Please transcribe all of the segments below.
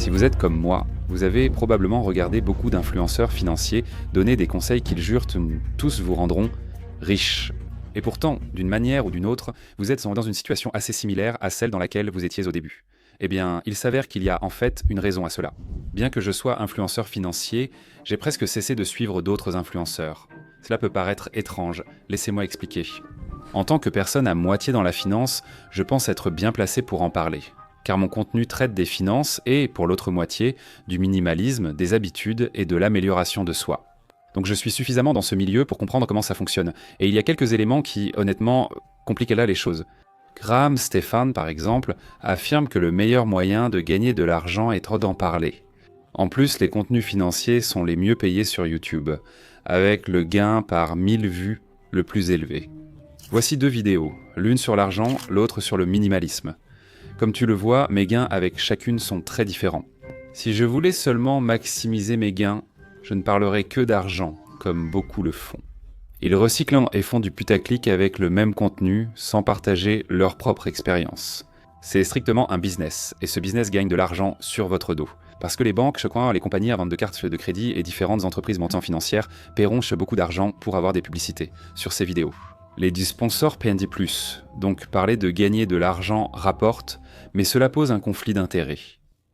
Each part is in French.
Si vous êtes comme moi, vous avez probablement regardé beaucoup d'influenceurs financiers donner des conseils qu'ils jurent tous vous rendront riches. Et pourtant, d'une manière ou d'une autre, vous êtes dans une situation assez similaire à celle dans laquelle vous étiez au début. Eh bien, il s'avère qu'il y a en fait une raison à cela. Bien que je sois influenceur financier, j'ai presque cessé de suivre d'autres influenceurs. Cela peut paraître étrange, laissez-moi expliquer. En tant que personne à moitié dans la finance, je pense être bien placé pour en parler. Car mon contenu traite des finances et, pour l'autre moitié, du minimalisme, des habitudes et de l'amélioration de soi. Donc je suis suffisamment dans ce milieu pour comprendre comment ça fonctionne. Et il y a quelques éléments qui, honnêtement, compliquent là les choses. Graham Stephan, par exemple, affirme que le meilleur moyen de gagner de l'argent est d'en parler. En plus, les contenus financiers sont les mieux payés sur YouTube, avec le gain par 1000 vues le plus élevé. Voici 2 vidéos, l'une sur l'argent, l'autre sur le minimalisme. Comme tu le vois, mes gains avec chacune sont très différents. Si je voulais seulement maximiser mes gains, je ne parlerais que d'argent, comme beaucoup le font. Ils recyclent et font du putaclic avec le même contenu, sans partager leur propre expérience. C'est strictement un business, et ce business gagne de l'argent sur votre dos. Parce que les banques, les compagnies à vente de cartes de crédit et différentes entreprises montantes financières paieront beaucoup d'argent pour avoir des publicités sur ces vidéos. Les sponsors PND+, donc parler de gagner de l'argent rapporte, mais cela pose un conflit d'intérêts.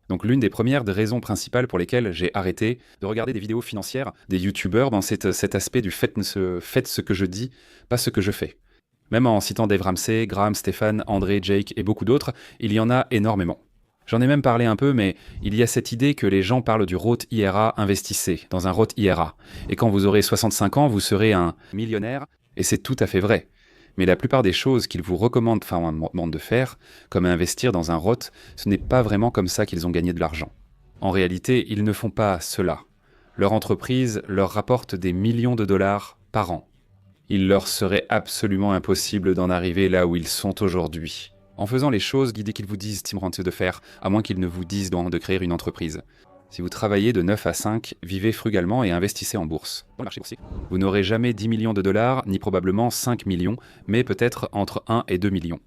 Donc l'une des premières raisons principales pour lesquelles j'ai arrêté de regarder des vidéos financières des youtubeurs dans cet aspect du faites ce que je dis, pas ce que je fais. Même en citant Dave Ramsey, Graham Stephan, André, Jake et beaucoup d'autres, il y en a énormément. J'en ai même parlé un peu, mais il y a cette idée que les gens parlent du Roth IRA, investissez dans un Roth IRA. Et quand vous aurez 65 ans, vous serez un millionnaire, et c'est tout à fait vrai. Mais la plupart des choses qu'ils vous recommandent de faire, comme investir dans un Roth, ce n'est pas vraiment comme ça qu'ils ont gagné de l'argent. En réalité, ils ne font pas cela. Leur entreprise leur rapporte des millions de dollars par an. Il leur serait absolument impossible d'en arriver là où ils sont aujourd'hui. En faisant les choses guidées qu'ils vous disent Tim Ramsey de faire, à moins qu'ils ne vous disent de créer une entreprise. Si vous travaillez de 9 à 5, vivez frugalement et investissez en bourse. Dans le marché boursier. Vous n'aurez jamais 10 millions de dollars, ni probablement 5 millions, mais peut-être entre 1 et 2 millions.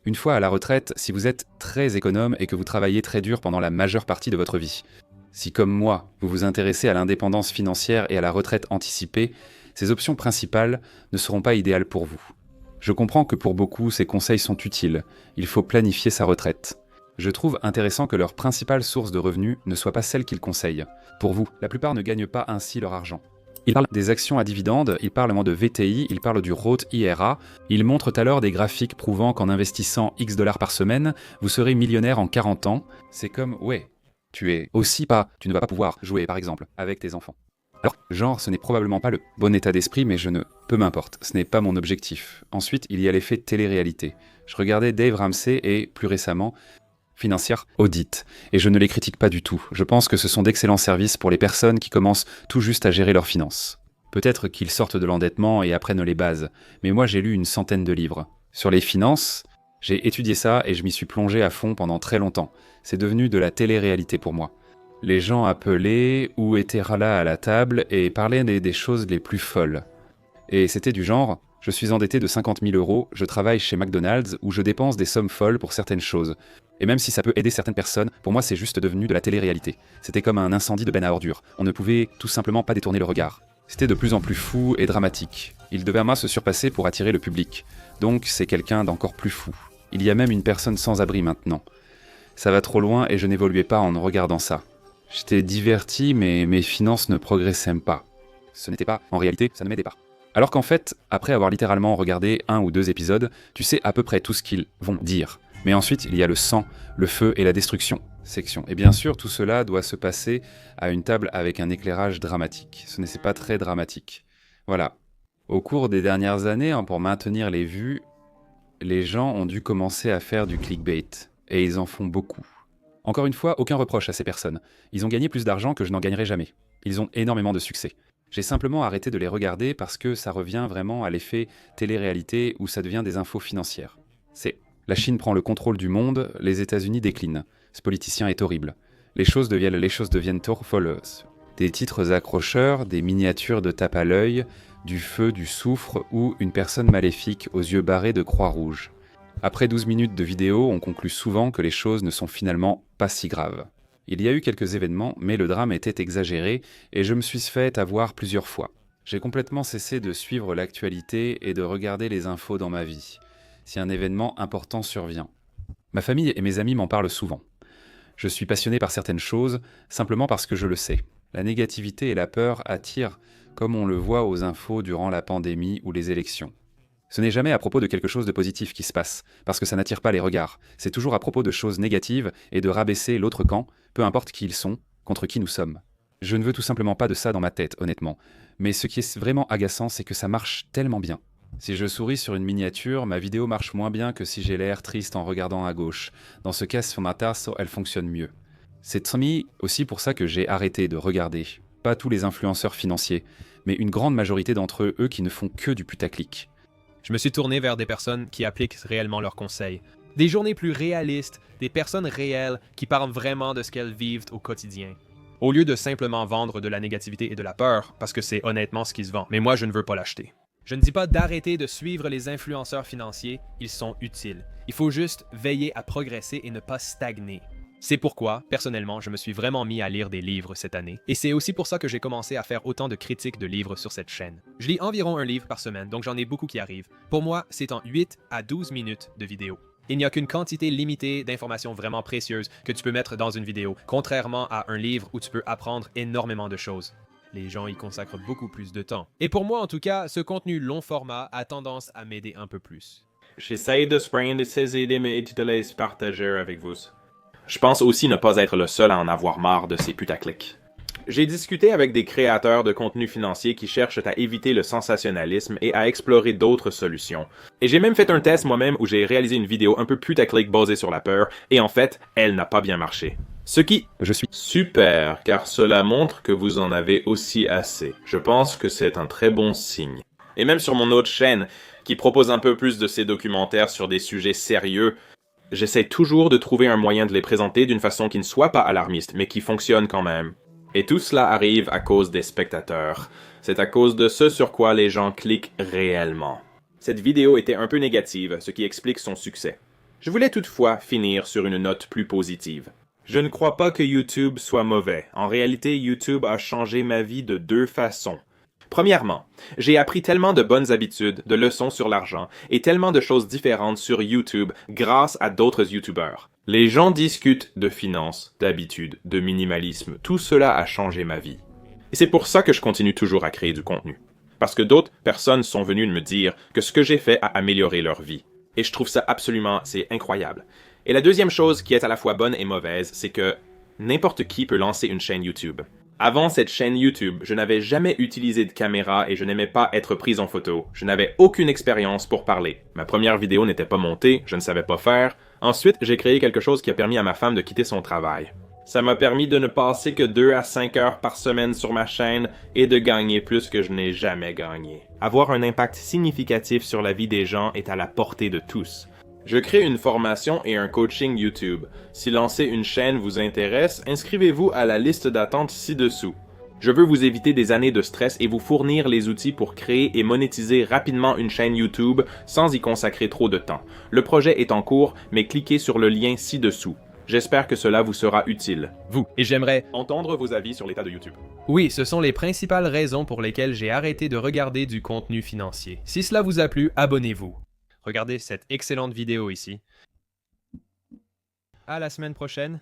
Une fois à la retraite, si vous êtes très économe et que vous travaillez très dur pendant la majeure partie de votre vie. Si, comme moi, vous vous intéressez à l'indépendance financière et à la retraite anticipée, ces options principales ne seront pas idéales pour vous. Je comprends que pour beaucoup, ces conseils sont utiles. Il faut planifier sa retraite. Je trouve intéressant que leur principale source de revenus ne soit pas celle qu'ils conseillent. Pour vous, la plupart ne gagnent pas ainsi leur argent. Ils parlent des actions à dividendes, ils parlent de VTI, ils parlent du Roth IRA, ils montrent alors des graphiques prouvant qu'en investissant X dollars par semaine, vous serez millionnaire en 40 ans. C'est comme, ouais, tu ne vas pas pouvoir jouer par exemple avec tes enfants. Alors, ce n'est probablement pas le bon état d'esprit, mais peu m'importe, ce n'est pas mon objectif. Ensuite, il y a l'effet télé-réalité. Je regardais Dave Ramsey et, plus récemment, Financière Audit, et je ne les critique pas du tout. Je pense que ce sont d'excellents services pour les personnes qui commencent tout juste à gérer leurs finances. Peut-être qu'ils sortent de l'endettement et apprennent les bases, mais moi j'ai lu une centaine de livres. Sur les finances, j'ai étudié ça et je m'y suis plongé à fond pendant très longtemps. C'est devenu de la télé-réalité pour moi. Les gens appelaient ou étaient là à la table et parlaient des choses les plus folles. Et c'était du genre, je suis endetté de 50 000 €, je travaille chez McDonald's où je dépense des sommes folles pour certaines choses. Et même si ça peut aider certaines personnes, pour moi c'est juste devenu de la télé-réalité. C'était comme un incendie de benne à ordures. On ne pouvait tout simplement pas détourner le regard. C'était de plus en plus fou et dramatique. Il devait à moi se surpasser pour attirer le public. Donc c'est quelqu'un d'encore plus fou. Il y a même une personne sans abri maintenant. Ça va trop loin et je n'évoluais pas en regardant ça. J'étais diverti mais mes finances ne progressaient pas. Ce n'était pas, en réalité, ça ne m'aidait pas. Alors qu'en fait, après avoir littéralement regardé 1 ou 2 épisodes, tu sais à peu près tout ce qu'ils vont dire. Mais ensuite, il y a le sang, le feu et la destruction. Section. Et bien sûr, tout cela doit se passer à une table avec un éclairage dramatique. Ce n'est pas très dramatique. Voilà. Au cours des dernières années, pour maintenir les vues, les gens ont dû commencer à faire du clickbait. Et ils en font beaucoup. Encore une fois, aucun reproche à ces personnes. Ils ont gagné plus d'argent que je n'en gagnerai jamais. Ils ont énormément de succès. J'ai simplement arrêté de les regarder parce que ça revient vraiment à l'effet télé-réalité où ça devient des infos financières. C'est la Chine prend le contrôle du monde, les États-Unis déclinent. Ce politicien est horrible. Les choses deviennent folles. Des titres accrocheurs, des miniatures de tape à l'œil, du feu, du soufre ou une personne maléfique aux yeux barrés de croix rouge. Après 12 minutes de vidéo, on conclut souvent que les choses ne sont finalement pas si graves. Il y a eu quelques événements, mais le drame était exagéré et je me suis fait avoir plusieurs fois. J'ai complètement cessé de suivre l'actualité et de regarder les infos dans ma vie, si un événement important survient. Ma famille et mes amis m'en parlent souvent. Je suis passionné par certaines choses, simplement parce que je le sais. La négativité et la peur attirent, comme on le voit aux infos durant la pandémie ou les élections. Ce n'est jamais à propos de quelque chose de positif qui se passe, parce que ça n'attire pas les regards. C'est toujours à propos de choses négatives et de rabaisser l'autre camp, peu importe qui ils sont, contre qui nous sommes. Je ne veux tout simplement pas de ça dans ma tête, honnêtement. Mais ce qui est vraiment agaçant, c'est que ça marche tellement bien. Si je souris sur une miniature, ma vidéo marche moins bien que si j'ai l'air triste en regardant à gauche. Dans ce cas, sur ma tasse, elle fonctionne mieux. C'est aussi pour ça que j'ai arrêté de regarder. Pas tous les influenceurs financiers, mais une grande majorité d'entre eux qui ne font que du putaclic. Je me suis tourné vers des personnes qui appliquent réellement leurs conseils. Des journées plus réalistes, des personnes réelles qui parlent vraiment de ce qu'elles vivent au quotidien. Au lieu de simplement vendre de la négativité et de la peur, parce que c'est honnêtement ce qui se vend, mais moi je ne veux pas l'acheter. Je ne dis pas d'arrêter de suivre les influenceurs financiers, ils sont utiles. Il faut juste veiller à progresser et ne pas stagner. C'est pourquoi, personnellement, je me suis vraiment mis à lire des livres cette année. Et c'est aussi pour ça que j'ai commencé à faire autant de critiques de livres sur cette chaîne. Je lis environ un livre par semaine, donc j'en ai beaucoup qui arrivent. Pour moi, c'est en 8 à 12 minutes de vidéo. Il n'y a qu'une quantité limitée d'informations vraiment précieuses que tu peux mettre dans une vidéo, contrairement à un livre où tu peux apprendre énormément de choses. Les gens y consacrent beaucoup plus de temps. Et pour moi, en tout cas, ce contenu long format a tendance à m'aider un peu plus. J'essaie de prendre ces idées et de les partager avec vous. Je pense aussi ne pas être le seul à en avoir marre de ces putaclics. J'ai discuté avec des créateurs de contenu financier qui cherchent à éviter le sensationnalisme et à explorer d'autres solutions. Et j'ai même fait un test moi-même où j'ai réalisé une vidéo un peu putaclic basée sur la peur, et en fait, elle n'a pas bien marché. Ce qui Je suis super, car cela montre que vous en avez aussi assez. Je pense que c'est un très bon signe. Et même sur mon autre chaîne, qui propose un peu plus de ces documentaires sur des sujets sérieux, j'essaie toujours de trouver un moyen de les présenter d'une façon qui ne soit pas alarmiste, mais qui fonctionne quand même. Et tout cela arrive à cause des spectateurs. C'est à cause de ce sur quoi les gens cliquent réellement. Cette vidéo était un peu négative, ce qui explique son succès. Je voulais toutefois finir sur une note plus positive. Je ne crois pas que YouTube soit mauvais. En réalité, YouTube a changé ma vie de 2 façons. Premièrement, j'ai appris tellement de bonnes habitudes, de leçons sur l'argent et tellement de choses différentes sur YouTube grâce à d'autres YouTubeurs. Les gens discutent de finances, d'habitudes, de minimalisme. Tout cela a changé ma vie. Et c'est pour ça que je continue toujours à créer du contenu. Parce que d'autres personnes sont venues me dire que ce que j'ai fait a amélioré leur vie. Et je trouve ça absolument, c'est incroyable. Et la deuxième chose qui est à la fois bonne et mauvaise, c'est que n'importe qui peut lancer une chaîne YouTube. Avant cette chaîne YouTube, je n'avais jamais utilisé de caméra et je n'aimais pas être prise en photo. Je n'avais aucune expérience pour parler. Ma première vidéo n'était pas montée, je ne savais pas faire. Ensuite, j'ai créé quelque chose qui a permis à ma femme de quitter son travail. Ça m'a permis de ne passer que 2 à 5 heures par semaine sur ma chaîne et de gagner plus que je n'ai jamais gagné. Avoir un impact significatif sur la vie des gens est à la portée de tous. Je crée une formation et un coaching YouTube. Si lancer une chaîne vous intéresse, inscrivez-vous à la liste d'attente ci-dessous. Je veux vous éviter des années de stress et vous fournir les outils pour créer et monétiser rapidement une chaîne YouTube sans y consacrer trop de temps. Le projet est en cours, mais cliquez sur le lien ci-dessous. J'espère que cela vous sera utile. Et j'aimerais Entendre vos avis sur l'état de YouTube. Oui, ce sont les principales raisons pour lesquelles j'ai arrêté de regarder du contenu financier. Si cela vous a plu, abonnez-vous. Regardez cette excellente vidéo ici. À la semaine prochaine.